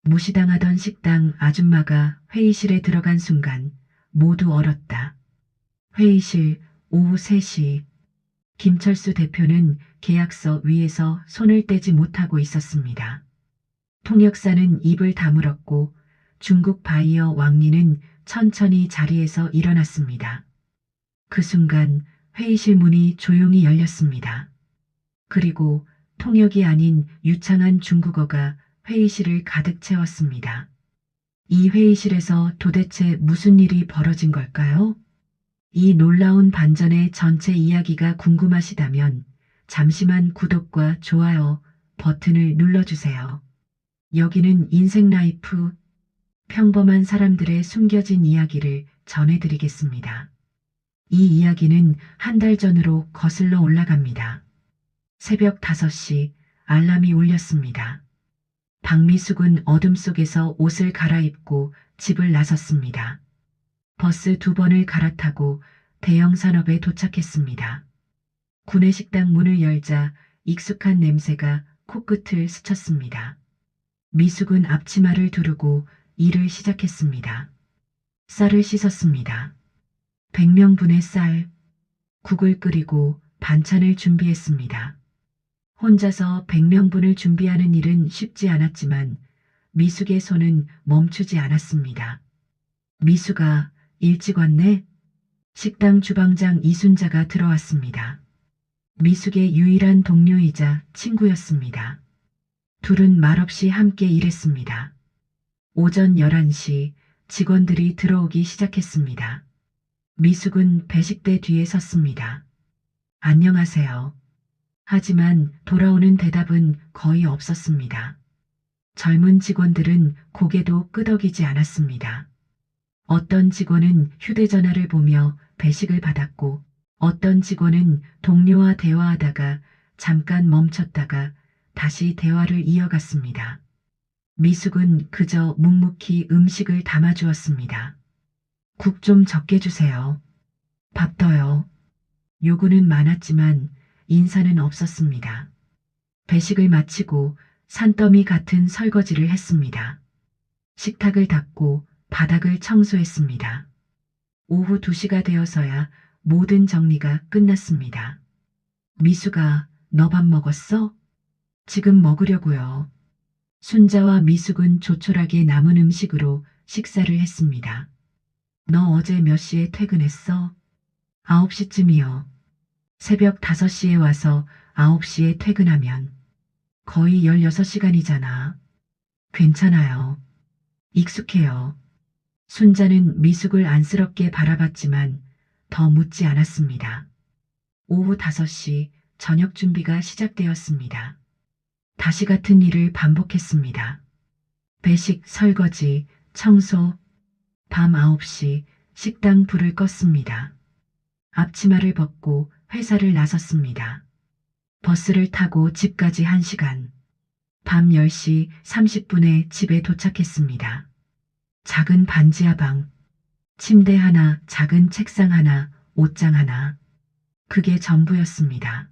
무시당하던 식당 아줌마가 회의실에 들어간 순간 모두 얼었다. 회의실 오후 3시. 김철수 대표는 계약서 위에서 손을 떼지 못하고 있었습니다. 통역사는 입을 다물었고 중국 바이어 왕리는 천천히 자리에서 일어났습니다. 그 순간 회의실 문이 조용히 열렸습니다. 그리고 통역이 아닌 유창한 중국어가 회의실을 가득 채웠습니다. 이 회의실에서 도대체 무슨 일이 벌어진 걸까요? 이 놀라운 반전의 전체 이야기가 궁금하시다면 잠시만 구독과 좋아요 버튼을 눌러주세요. 여기는 인생 라이프, 평범한 사람들의 숨겨진 이야기를 전해드리겠습니다. 이 이야기는 한 달 전으로 거슬러 올라갑니다. 새벽 5시 알람이 울렸습니다. 박미숙은 어둠 속에서 옷을 갈아입고 집을 나섰습니다. 버스 2번을 갈아타고 대형 산업에 도착했습니다. 구내식당 문을 열자 익숙한 냄새가 코끝을 스쳤습니다. 미숙은 앞치마를 두르고 일을 시작했습니다. 쌀을 씻었습니다. 100명분의 쌀, 국을 끓이고 반찬을 준비했습니다. 혼자서 100명분을 준비하는 일은 쉽지 않았지만 미숙의 손은 멈추지 않았습니다. 미숙아, 일찍 왔네? 식당 주방장 이순자가 들어왔습니다. 미숙의 유일한 동료이자 친구였습니다. 둘은 말없이 함께 일했습니다. 오전 11시 직원들이 들어오기 시작했습니다. 미숙은 배식대 뒤에 섰습니다. 안녕하세요. 하지만 돌아오는 대답은 거의 없었습니다. 젊은 직원들은 고개도 끄덕이지 않았습니다. 어떤 직원은 휴대전화를 보며 배식을 받았고 어떤 직원은 동료와 대화하다가 잠깐 멈췄다가 다시 대화를 이어갔습니다. 미숙은 그저 묵묵히 음식을 담아주었습니다. 국 좀 적게 주세요. 밥 더요. 요구는 많았지만 인사는 없었습니다. 배식을 마치고 산더미 같은 설거지를 했습니다. 식탁을 닦고 바닥을 청소했습니다. 오후 2시가 되어서야 모든 정리가 끝났습니다. 미숙아, 너 밥 먹었어? 지금 먹으려고요. 순자와 미숙은 조촐하게 남은 음식으로 식사를 했습니다. 너 어제 몇 시에 퇴근했어? 9시쯤이요. 새벽 5시에 와서 9시에 퇴근하면 거의 16시간이잖아. 괜찮아요. 익숙해요. 순자는 미숙을 안쓰럽게 바라봤지만 더 묻지 않았습니다. 오후 5시 저녁 준비가 시작되었습니다. 다시 같은 일을 반복했습니다. 배식, 설거지, 청소. 밤 9시 식당 불을 껐습니다. 앞치마를 벗고 회사를 나섰습니다. 버스를 타고 집까지 1시간. 밤 10시 30분에 집에 도착했습니다. 작은 반지하 방, 침대 하나, 작은 책상 하나, 옷장 하나. 그게 전부였습니다.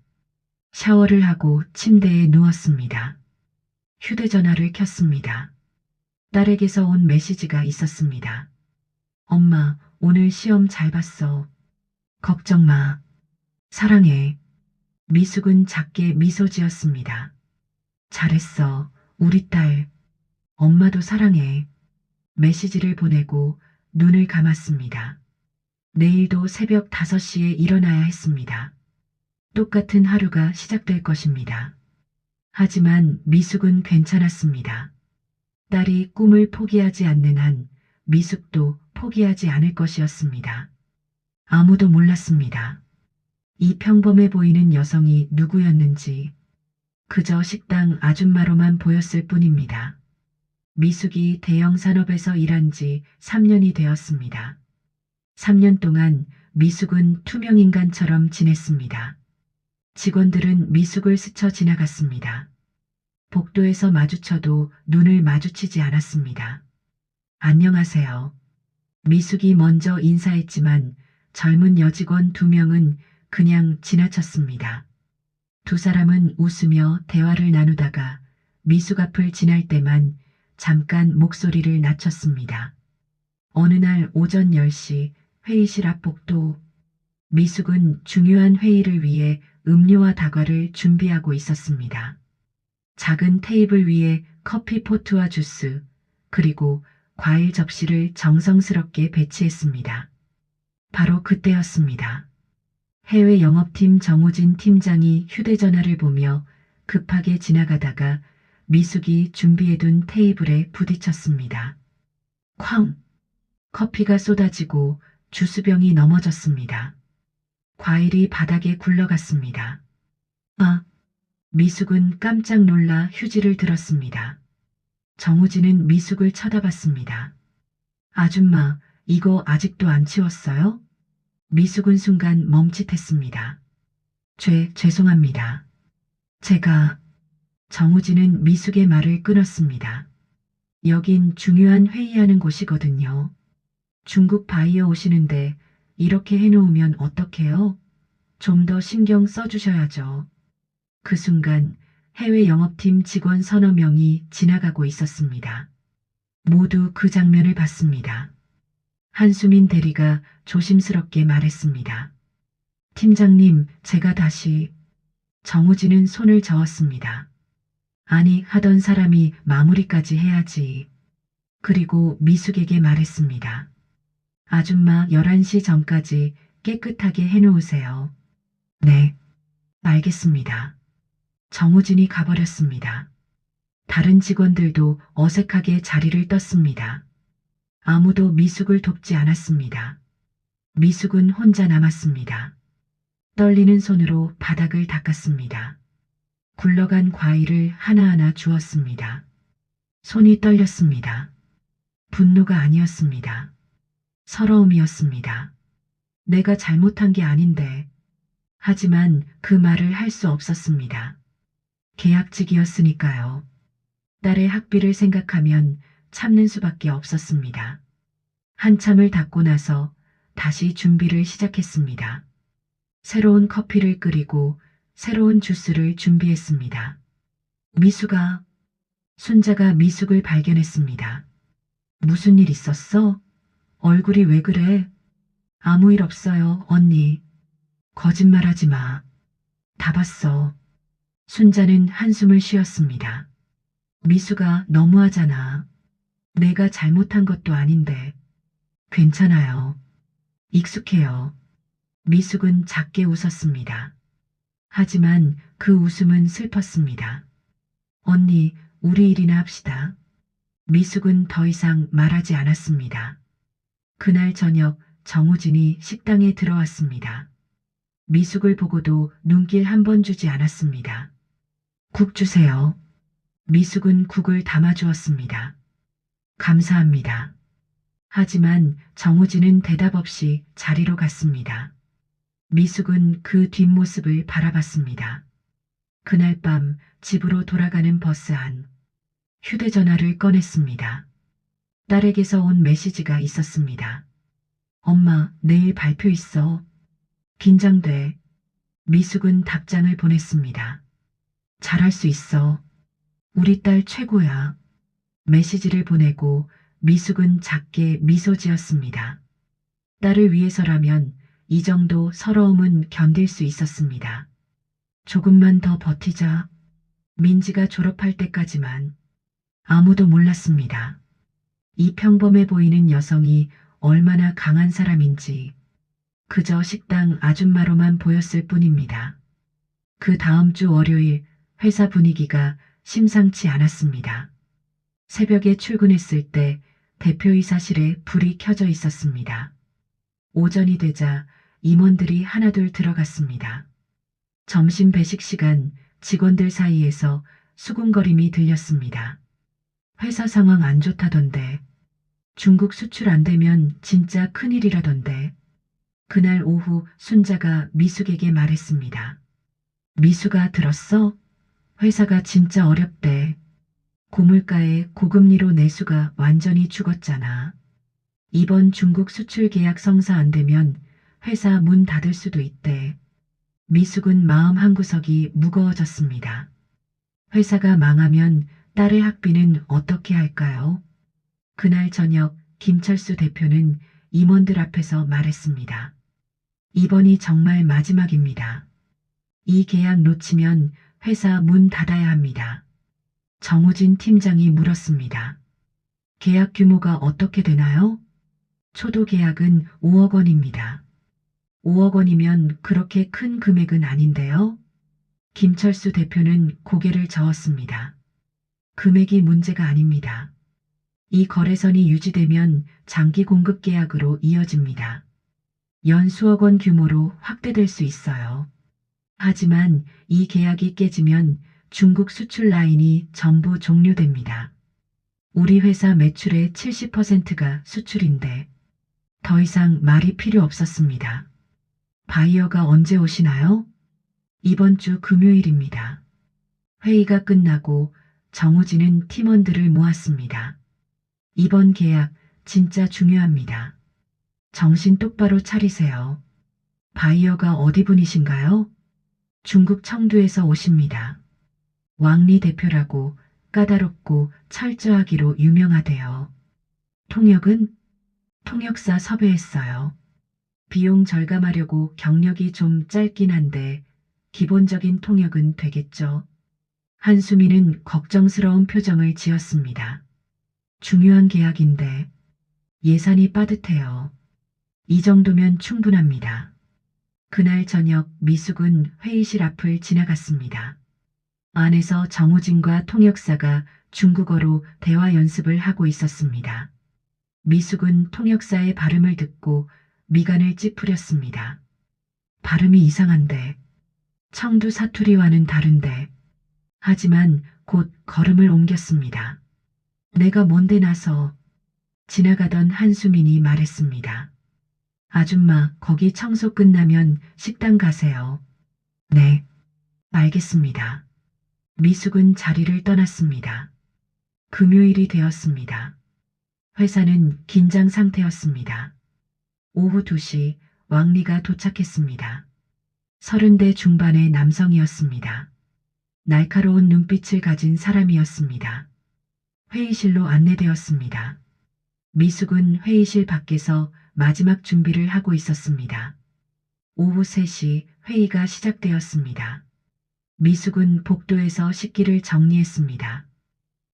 샤워를 하고 침대에 누웠습니다. 휴대전화를 켰습니다. 딸에게서 온 메시지가 있었습니다. 엄마, 오늘 시험 잘 봤어. 걱정 마. 사랑해. 미숙은 작게 미소 지었습니다. 잘했어, 우리 딸. 엄마도 사랑해. 메시지를 보내고 눈을 감았습니다. 내일도 새벽 5시에 일어나야 했습니다. 똑같은 하루가 시작될 것입니다. 하지만 미숙은 괜찮았습니다. 딸이 꿈을 포기하지 않는 한 미숙도 포기하지 않을 것이었습니다. 아무도 몰랐습니다. 이 평범해 보이는 여성이 누구였는지 그저 식당 아줌마로만 보였을 뿐입니다. 미숙이 대형 산업에서 일한 지 3년이 되었습니다. 3년 동안 미숙은 투명인간처럼 지냈습니다. 직원들은 미숙을 스쳐 지나갔습니다. 복도에서 마주쳐도 눈을 마주치지 않았습니다. 안녕하세요. 미숙이 먼저 인사했지만 젊은 여직원 2명은 그냥 지나쳤습니다. 두 사람은 웃으며 대화를 나누다가 미숙 앞을 지날 때만 잠깐 목소리를 낮췄습니다. 어느 날 오전 10시 회의실 앞 복도. 미숙은 중요한 회의를 위해 음료와 다과를 준비하고 있었습니다. 작은 테이블 위에 커피 포트와 주스, 그리고 과일 접시를 정성스럽게 배치했습니다. 바로 그때였습니다. 해외 영업팀 정우진 팀장이 휴대전화를 보며 급하게 지나가다가 미숙이 준비해둔 테이블에 부딪혔습니다. 쾅! 커피가 쏟아지고 주스병이 넘어졌습니다. 과일이 바닥에 굴러갔습니다. 아! 미숙은 깜짝 놀라 휴지를 들었습니다. 정우진은 미숙을 쳐다봤습니다. 아줌마, 이거 아직도 안 치웠어요? 미숙은 순간 멈칫했습니다. 죄송합니다. 제가... 정우진은 미숙의 말을 끊었습니다. 여긴 중요한 회의하는 곳이거든요. 중국 바이어 오시는데 이렇게 해놓으면 어떡해요? 좀 더 신경 써주셔야죠. 그 순간 해외 영업팀 직원 서너 명이 지나가고 있었습니다. 모두 그 장면을 봤습니다. 한수민 대리가 조심스럽게 말했습니다. 팀장님, 제가 다시... 정우진은 손을 저었습니다. 아니, 하던 사람이 마무리까지 해야지. 그리고 미숙에게 말했습니다. 아줌마 11시 전까지 깨끗하게 해놓으세요. 네, 알겠습니다. 정우진이 가버렸습니다. 다른 직원들도 어색하게 자리를 떴습니다. 아무도 미숙을 돕지 않았습니다. 미숙은 혼자 남았습니다. 떨리는 손으로 바닥을 닦았습니다. 굴러간 과일을 하나하나 주었습니다. 손이 떨렸습니다. 분노가 아니었습니다. 서러움이었습니다. 내가 잘못한 게 아닌데. 하지만 그 말을 할 수 없었습니다. 계약직이었으니까요. 딸의 학비를 생각하면 참는 수밖에 없었습니다. 한참을 닦고 나서 다시 준비를 시작했습니다. 새로운 커피를 끓이고 새로운 주스를 준비했습니다. 미숙아, 순자가 미숙을 발견했습니다. 무슨 일 있었어? 얼굴이 왜 그래? 아무 일 없어요, 언니. 거짓말하지 마. 다 봤어. 순자는 한숨을 쉬었습니다. 미숙아, 너무하잖아. 내가 잘못한 것도 아닌데. 괜찮아요. 익숙해요. 미숙은 작게 웃었습니다. 하지만 그 웃음은 슬펐습니다. 언니, 우리 일이나 합시다. 미숙은 더 이상 말하지 않았습니다. 그날 저녁 정우진이 식당에 들어왔습니다. 미숙을 보고도 눈길 한 번 주지 않았습니다. 국 주세요. 미숙은 국을 담아주었습니다. 감사합니다. 하지만 정우진은 대답 없이 자리로 갔습니다. 미숙은 그 뒷모습을 바라봤습니다. 그날 밤 집으로 돌아가는 버스 안. 휴대전화를 꺼냈습니다. 딸에게서 온 메시지가 있었습니다. 엄마, 내일 발표 있어. 긴장돼. 미숙은 답장을 보냈습니다. 잘할 수 있어. 우리 딸 최고야. 메시지를 보내고 미숙은 작게 미소 지었습니다. 딸을 위해서라면 이 정도 서러움은 견딜 수 있었습니다. 조금만 더 버티자. 민지가 졸업할 때까지만. 아무도 몰랐습니다. 이 평범해 보이는 여성이 얼마나 강한 사람인지 그저 식당 아줌마로만 보였을 뿐입니다. 그 다음 주 월요일 회사 분위기가 심상치 않았습니다. 새벽에 출근했을 때 대표이사실에 불이 켜져 있었습니다. 오전이 되자 임원들이 하나둘 들어갔습니다. 점심 배식 시간 직원들 사이에서 수군거림이 들렸습니다. 회사 상황 안 좋다던데. 중국 수출 안 되면 진짜 큰일이라던데. 그날 오후 순자가 미숙에게 말했습니다. 미숙아, 들었어? 회사가 진짜 어렵대. 고물가에 고금리로 내수가 완전히 죽었잖아. 이번 중국 수출 계약 성사 안 되면 회사 문 닫을 수도 있대. 미숙은 마음 한구석이 무거워졌습니다. 회사가 망하면 딸의 학비는 어떻게 할까요? 그날 저녁 김철수 대표는 임원들 앞에서 말했습니다. 이번이 정말 마지막입니다. 이 계약 놓치면 회사 문 닫아야 합니다. 정우진 팀장이 물었습니다. 계약 규모가 어떻게 되나요? 초도 계약은 5억 원입니다. 5억 원이면 그렇게 큰 금액은 아닌데요? 김철수 대표는 고개를 저었습니다. 금액이 문제가 아닙니다. 이 거래선이 유지되면 장기 공급 계약으로 이어집니다. 연 수억 원 규모로 확대될 수 있어요. 하지만 이 계약이 깨지면 중국 수출 라인이 전부 종료됩니다. 우리 회사 매출의 70%가 수출인데 더 이상 말이 필요 없었습니다. 바이어가 언제 오시나요? 이번 주 금요일입니다. 회의가 끝나고 정우진은 팀원들을 모았습니다. 이번 계약 진짜 중요합니다. 정신 똑바로 차리세요. 바이어가 어디 분이신가요? 중국 청두에서 오십니다. 왕리 대표라고 까다롭고 철저하기로 유명하대요. 통역은? 통역사 섭외했어요. 비용 절감하려고 경력이 좀 짧긴 한데 기본적인 통역은 되겠죠. 한수민은 걱정스러운 표정을 지었습니다. 중요한 계약인데 예산이 빠듯해요. 이 정도면 충분합니다. 그날 저녁 미숙은 회의실 앞을 지나갔습니다. 안에서 정우진과 통역사가 중국어로 대화 연습을 하고 있었습니다. 미숙은 통역사의 발음을 듣고 미간을 찌푸렸습니다. 발음이 이상한데, 청두 사투리와는 다른데, 하지만 곧 걸음을 옮겼습니다. 내가 뭔데 나서 지나가던 한수민이 말했습니다. 아줌마, 거기 청소 끝나면 식당 가세요. 네, 알겠습니다. 미숙은 자리를 떠났습니다. 금요일이 되었습니다. 회사는 긴장 상태였습니다. 오후 2시 왕리가 도착했습니다. 30대 중반의 남성이었습니다. 날카로운 눈빛을 가진 사람이었습니다. 회의실로 안내되었습니다. 미숙은 회의실 밖에서 마지막 준비를 하고 있었습니다. 오후 3시 회의가 시작되었습니다. 미숙은 복도에서 식기를 정리했습니다.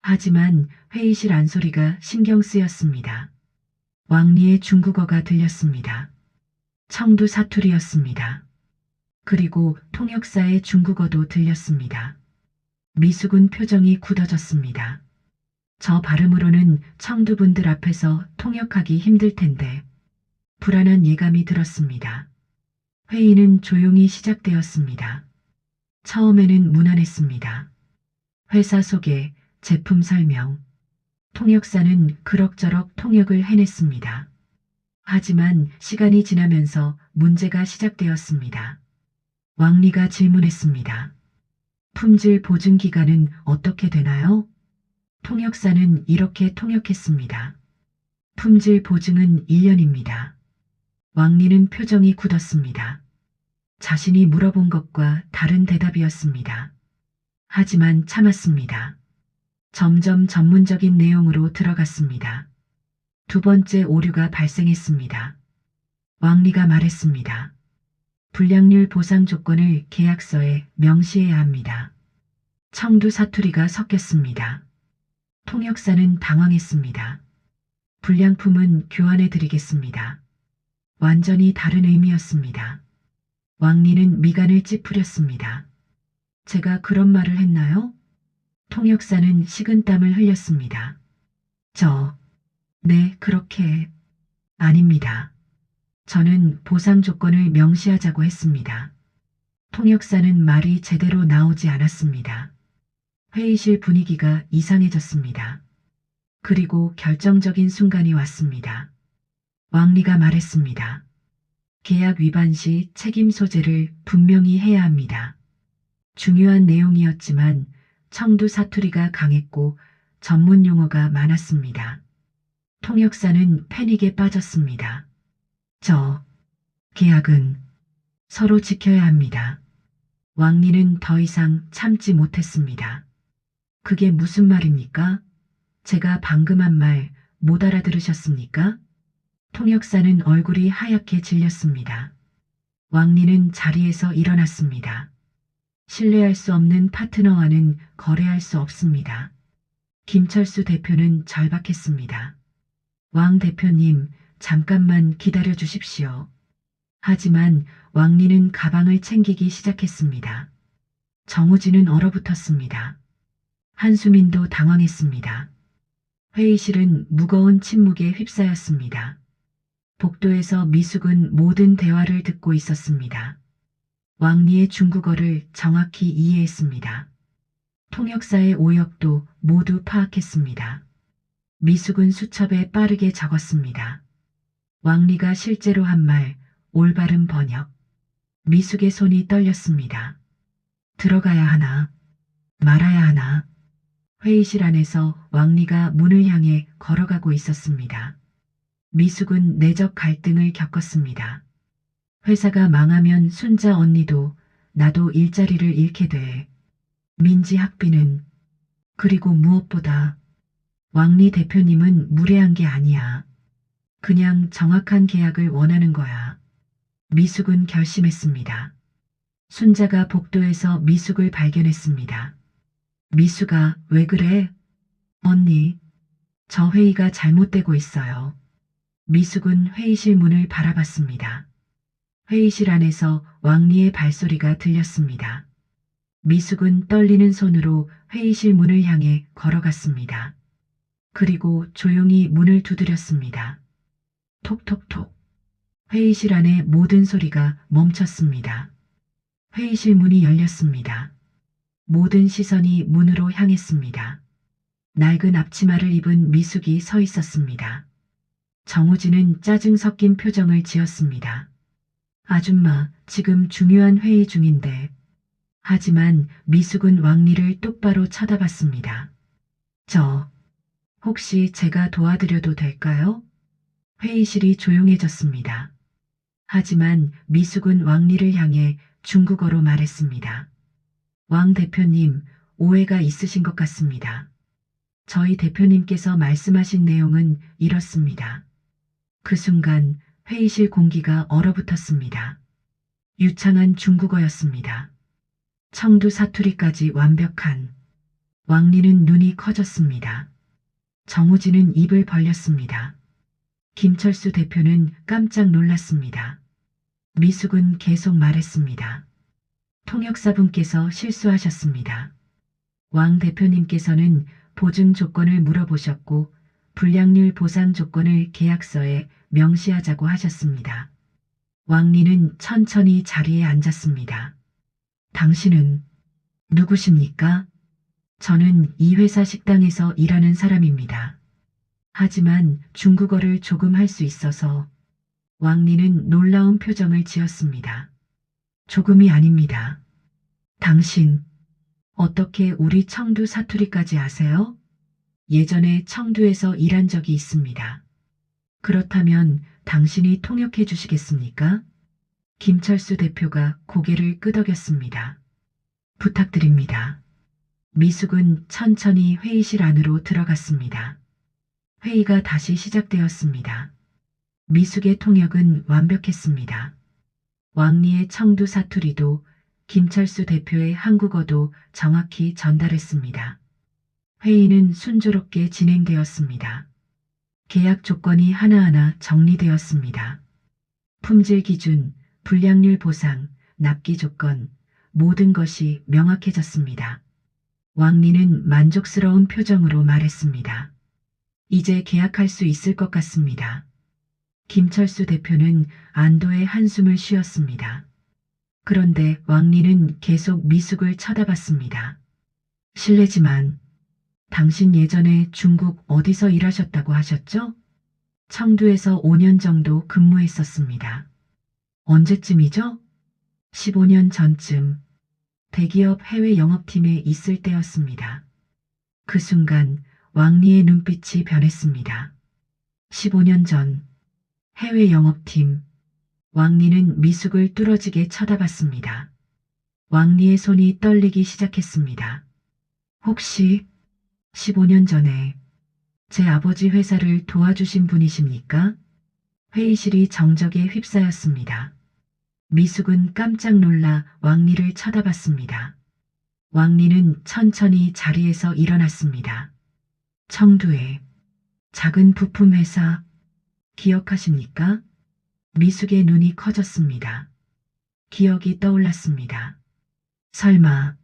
하지만 회의실 안소리가 신경 쓰였습니다. 왕리의 중국어가 들렸습니다. 청두 사투리였습니다. 그리고 통역사의 중국어도 들렸습니다. 미숙은 표정이 굳어졌습니다. 저 발음으로는 청두분들 앞에서 통역하기 힘들 텐데 불안한 예감이 들었습니다. 회의는 조용히 시작되었습니다. 처음에는 무난했습니다. 회사 소개, 제품 설명, 통역사는 그럭저럭 통역을 해냈습니다. 하지만 시간이 지나면서 문제가 시작되었습니다. 왕리가 질문했습니다. 품질 보증 기간은 어떻게 되나요? 통역사는 이렇게 통역했습니다. 품질 보증은 1년입니다. 왕리는 표정이 굳었습니다. 자신이 물어본 것과 다른 대답이었습니다. 하지만 참았습니다. 점점 전문적인 내용으로 들어갔습니다. 두 번째 오류가 발생했습니다. 왕리가 말했습니다. 불량률 보상 조건을 계약서에 명시해야 합니다. 청두 사투리가 섞였습니다. 통역사는 당황했습니다. 불량품은 교환해 드리겠습니다. 완전히 다른 의미였습니다. 왕리는 미간을 찌푸렸습니다. 제가 그런 말을 했나요? 통역사는 식은땀을 흘렸습니다. 네, 그렇게. 아닙니다. 저는 보상 조건을 명시하자고 했습니다. 통역사는 말이 제대로 나오지 않았습니다. 회의실 분위기가 이상해졌습니다. 그리고 결정적인 순간이 왔습니다. 왕리가 말했습니다. 계약 위반 시 책임 소재를 분명히 해야 합니다. 중요한 내용이었지만 청두 사투리가 강했고 전문 용어가 많았습니다. 통역사는 패닉에 빠졌습니다. 계약은 서로 지켜야 합니다. 왕리는 더 이상 참지 못했습니다. 그게 무슨 말입니까? 제가 방금 한 말 못 알아들으셨습니까? 통역사는 얼굴이 하얗게 질렸습니다. 왕리는 자리에서 일어났습니다. 신뢰할 수 없는 파트너와는 거래할 수 없습니다. 김철수 대표는 절박했습니다. 왕 대표님, 잠깐만 기다려 주십시오. 하지만 왕리는 가방을 챙기기 시작했습니다. 정우진은 얼어붙었습니다. 한수민도 당황했습니다. 회의실은 무거운 침묵에 휩싸였습니다. 복도에서 미숙은 모든 대화를 듣고 있었습니다. 왕리의 중국어를 정확히 이해했습니다. 통역사의 오역도 모두 파악했습니다. 미숙은 수첩에 빠르게 적었습니다. 왕리가 실제로 한 말, 올바른 번역. 미숙의 손이 떨렸습니다. 들어가야 하나, 말아야 하나. 회의실 안에서 왕리가 문을 향해 걸어가고 있었습니다. 미숙은 내적 갈등을 겪었습니다. 회사가 망하면 순자 언니도 나도 일자리를 잃게 돼. 민지 학비는. 그리고 무엇보다 왕리 대표님은 무례한 게 아니야. 그냥 정확한 계약을 원하는 거야. 미숙은 결심했습니다. 순자가 복도에서 미숙을 발견했습니다. 미숙아, 왜 그래? 언니, 저 회의가 잘못되고 있어요. 미숙은 회의실 문을 바라봤습니다. 회의실 안에서 왕리의 발소리가 들렸습니다. 미숙은 떨리는 손으로 회의실 문을 향해 걸어갔습니다. 그리고 조용히 문을 두드렸습니다. 톡톡톡. 회의실 안의 모든 소리가 멈췄습니다. 회의실 문이 열렸습니다. 모든 시선이 문으로 향했습니다. 낡은 앞치마를 입은 미숙이 서 있었습니다. 정우진은 짜증 섞인 표정을 지었습니다. 아줌마, 지금 중요한 회의 중인데. 하지만 미숙은 왕리를 똑바로 쳐다봤습니다. 혹시 제가 도와드려도 될까요? 회의실이 조용해졌습니다. 하지만 미숙은 왕리를 향해 중국어로 말했습니다. 왕 대표님, 오해가 있으신 것 같습니다. 저희 대표님께서 말씀하신 내용은 이렇습니다. 그 순간 회의실 공기가 얼어붙었습니다. 유창한 중국어였습니다. 청두 사투리까지 완벽한. 왕리는 눈이 커졌습니다. 정우진은 입을 벌렸습니다. 김철수 대표는 깜짝 놀랐습니다. 미숙은 계속 말했습니다. 통역사분께서 실수하셨습니다. 왕 대표님께서는 보증 조건을 물어보셨고 불량률 보상 조건을 계약서에 명시하자고 하셨습니다. 왕리는 천천히 자리에 앉았습니다. 당신은 누구십니까? 저는 이 회사 식당에서 일하는 사람입니다. 하지만 중국어를 조금 할 수 있어서. 왕리는 놀라운 표정을 지었습니다. 조금이 아닙니다. 당신, 어떻게 우리 청두 사투리까지 아세요? 예전에 청두에서 일한 적이 있습니다. 그렇다면 당신이 통역해 주시겠습니까? 김철수 대표가 고개를 끄덕였습니다. 부탁드립니다. 미숙은 천천히 회의실 안으로 들어갔습니다. 회의가 다시 시작되었습니다. 미숙의 통역은 완벽했습니다. 왕리의 청두 사투리도 김철수 대표의 한국어도 정확히 전달했습니다. 회의는 순조롭게 진행되었습니다. 계약 조건이 하나하나 정리되었습니다. 품질 기준, 불량률 보상, 납기 조건, 모든 것이 명확해졌습니다. 왕리는 만족스러운 표정으로 말했습니다. 이제 계약할 수 있을 것 같습니다. 김철수 대표는 안도의 한숨을 쉬었습니다. 그런데 왕리는 계속 미숙을 쳐다봤습니다. 실례지만 당신 예전에 중국 어디서 일하셨다고 하셨죠? 청두에서 5년 정도 근무했었습니다. 언제쯤이죠? 15년 전쯤 대기업 해외 영업팀에 있을 때였습니다. 그 순간 왕리의 눈빛이 변했습니다. 15년 전 해외 영업팀. 왕리는 미숙을 뚫어지게 쳐다봤습니다. 왕리의 손이 떨리기 시작했습니다. 혹시 15년 전에 제 아버지 회사를 도와주신 분이십니까? 회의실이 정적에 휩싸였습니다. 미숙은 깜짝 놀라 왕리를 쳐다봤습니다. 왕리는 천천히 자리에서 일어났습니다. 청두에 작은 부품 회사 기억하십니까? 미숙의 눈이 커졌습니다. 기억이 떠올랐습니다. 설마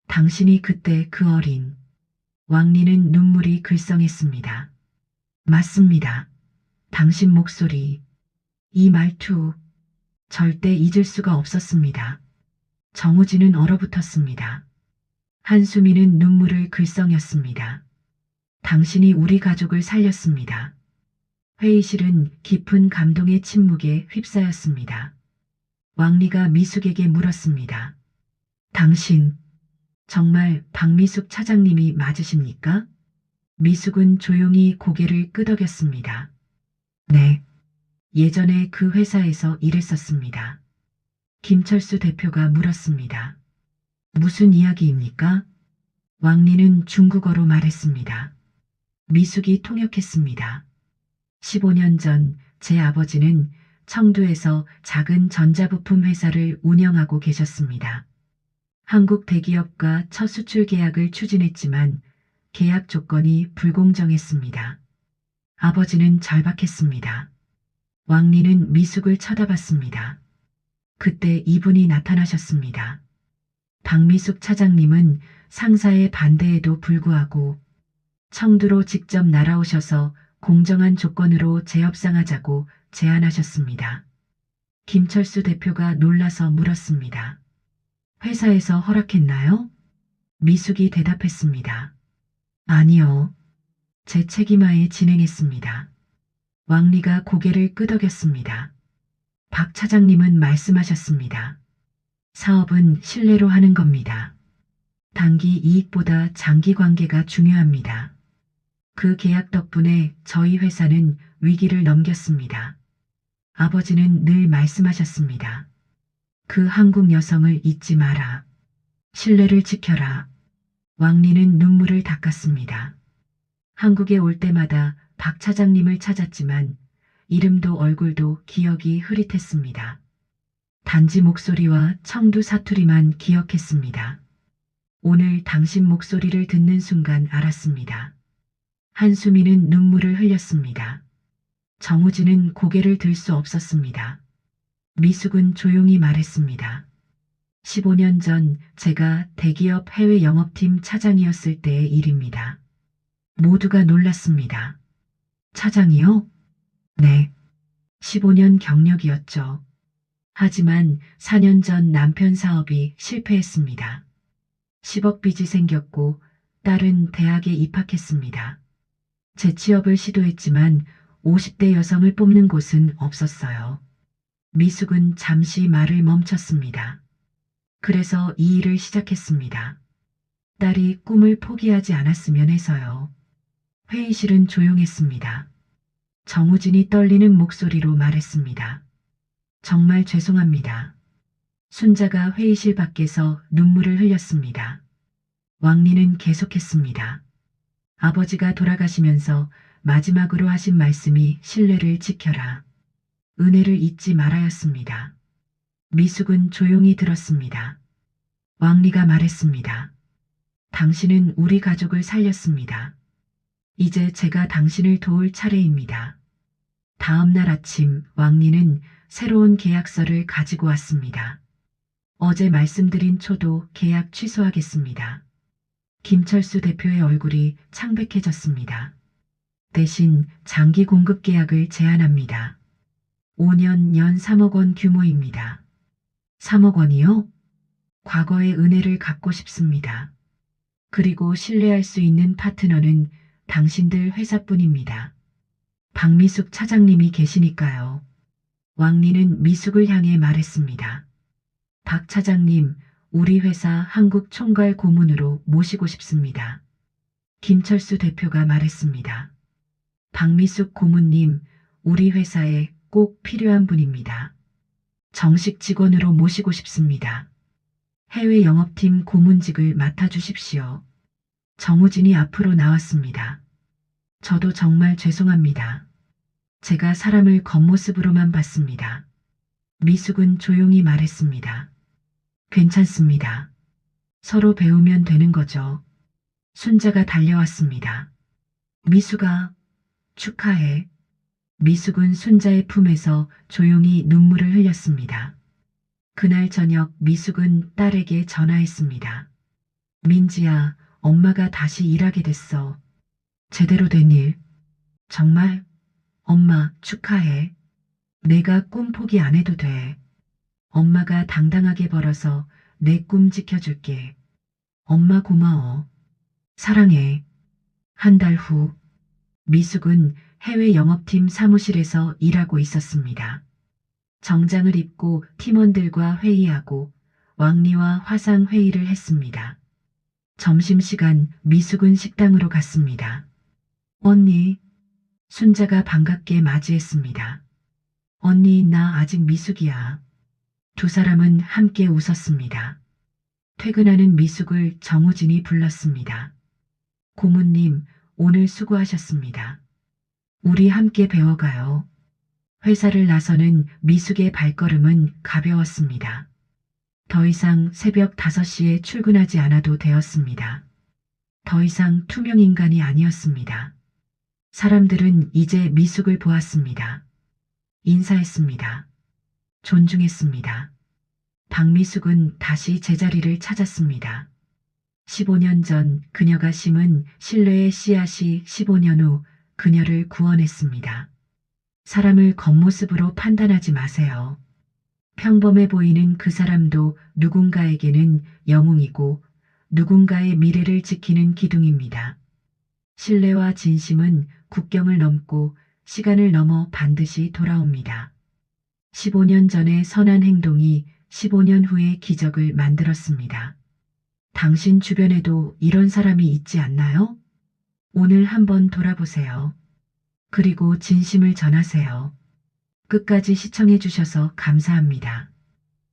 당신이 그때 그 어린 왕리는 눈물이 글썽했습니다. 맞습니다. 당신 목소리, 이 말투 절대 잊을 수가 없었습니다. 정우진은 얼어붙었습니다. 한수미는 눈물을 글썽였습니다. 당신이 우리 가족을 살렸습니다. 회의실은 깊은 감동의 침묵에 휩싸였습니다. 왕리가 미숙에게 물었습니다. 당신, 정말 박미숙 차장님이 맞으십니까? 미숙은 조용히 고개를 끄덕였습니다. 네. 예전에 그 회사에서 일했었습니다. 김철수 대표가 물었습니다. 무슨 이야기입니까? 왕리는 중국어로 말했습니다. 미숙이 통역했습니다. 15년 전 제 아버지는 청두에서 작은 전자부품 회사를 운영하고 계셨습니다. 한국 대기업과 첫 수출 계약을 추진했지만 계약 조건이 불공정했습니다. 아버지는 절박했습니다. 왕리는 미숙을 쳐다봤습니다. 그때 이분이 나타나셨습니다. 박미숙 차장님은 상사의 반대에도 불구하고 청두로 직접 날아오셔서 공정한 조건으로 재협상하자고 제안하셨습니다. 김철수 대표가 놀라서 물었습니다. 회사에서 허락했나요? 미숙이 대답했습니다. 아니요. 제 책임하에 진행했습니다. 왕리가 고개를 끄덕였습니다. 박 차장님은 말씀하셨습니다. 사업은 신뢰로 하는 겁니다. 단기 이익보다 장기 관계가 중요합니다. 그 계약 덕분에 저희 회사는 위기를 넘겼습니다. 아버지는 늘 말씀하셨습니다. 그 한국 여성을 잊지 마라. 신뢰를 지켜라. 왕리는 눈물을 닦았습니다. 한국에 올 때마다 박 차장님을 찾았지만 이름도 얼굴도 기억이 흐릿했습니다. 단지 목소리와 청두 사투리만 기억했습니다. 오늘 당신 목소리를 듣는 순간 알았습니다. 한수미는 눈물을 흘렸습니다. 정우진은 고개를 들 수 없었습니다. 미숙은 조용히 말했습니다. 15년 전 제가 대기업 해외 영업팀 차장이었을 때의 일입니다. 모두가 놀랐습니다. 차장이요? 네. 15년 경력이었죠. 하지만 4년 전 남편 사업이 실패했습니다. 10억 빚이 생겼고 딸은 대학에 입학했습니다. 재취업을 시도했지만 50대 여성을 뽑는 곳은 없었어요. 미숙은 잠시 말을 멈췄습니다. 그래서 이 일을 시작했습니다. 딸이 꿈을 포기하지 않았으면 해서요. 회의실은 조용했습니다. 정우진이 떨리는 목소리로 말했습니다. 정말 죄송합니다. 순자가 회의실 밖에서 눈물을 흘렸습니다. 왕리는 계속했습니다. 아버지가 돌아가시면서 마지막으로 하신 말씀이 신뢰를 지켜라. 은혜를 잊지 말아였습니다. 미숙은 조용히 들었습니다. 왕리가 말했습니다. 당신은 우리 가족을 살렸습니다. 이제 제가 당신을 도울 차례입니다. 다음 날 아침 왕리는 새로운 계약서를 가지고 왔습니다. 어제 말씀드린 초도 계약 취소하겠습니다. 김철수 대표의 얼굴이 창백해졌습니다. 대신 장기 공급 계약을 제안합니다. 5년 연 3억 원 규모입니다. 3억 원이요? 과거의 은혜를 갚고 싶습니다. 그리고 신뢰할 수 있는 파트너는 당신들 회사뿐입니다. 박미숙 차장님이 계시니까요. 왕리는 미숙을 향해 말했습니다. 박 차장님, 우리 회사 한국 총괄 고문으로 모시고 싶습니다. 김철수 대표가 말했습니다. 박미숙 고문님, 우리 회사에 꼭 필요한 분입니다. 정식 직원으로 모시고 싶습니다. 해외 영업팀 고문직을 맡아주십시오. 정우진이 앞으로 나왔습니다. 저도 정말 죄송합니다. 제가 사람을 겉모습으로만 봤습니다. 미숙은 조용히 말했습니다. 괜찮습니다. 서로 배우면 되는 거죠. 순자가 달려왔습니다. 미숙아, 축하해. 미숙은 순자의 품에서 조용히 눈물을 흘렸습니다. 그날 저녁 미숙은 딸에게 전화했습니다. 민지야, 엄마가 다시 일하게 됐어. 제대로 된 일. 정말? 엄마, 축하해. 내가 꿈 포기 안 해도 돼. 엄마가 당당하게 벌어서 내 꿈 지켜줄게. 엄마 고마워. 사랑해. 한 달 후, 미숙은 해외 영업팀 사무실에서 일하고 있었습니다. 정장을 입고 팀원들과 회의하고 왕리와 화상 회의를 했습니다. 점심시간 미숙은 식당으로 갔습니다. 언니, 순자가 반갑게 맞이했습니다. 언니, 나 아직 미숙이야. 두 사람은 함께 웃었습니다. 퇴근하는 미숙을 정우진이 불렀습니다. 고모님, 오늘 수고하셨습니다. 우리 함께 배워가요. 회사를 나서는 미숙의 발걸음은 가벼웠습니다. 더 이상 새벽 5시에 출근하지 않아도 되었습니다. 더 이상 투명 인간이 아니었습니다. 사람들은 이제 미숙을 보았습니다. 인사했습니다. 존중했습니다. 박미숙은 다시 제자리를 찾았습니다. 15년 전 그녀가 심은 신뢰의 씨앗이 15년 후 그녀를 구원했습니다. 사람을 겉모습으로 판단하지 마세요. 평범해 보이는 그 사람도 누군가에게는 영웅이고 누군가의 미래를 지키는 기둥입니다. 신뢰와 진심은 국경을 넘고 시간을 넘어 반드시 돌아옵니다. 15년 전의 선한 행동이 15년 후의 기적을 만들었습니다. 당신 주변에도 이런 사람이 있지 않나요? 오늘 한번 돌아보세요. 그리고 진심을 전하세요. 끝까지 시청해 주셔서 감사합니다.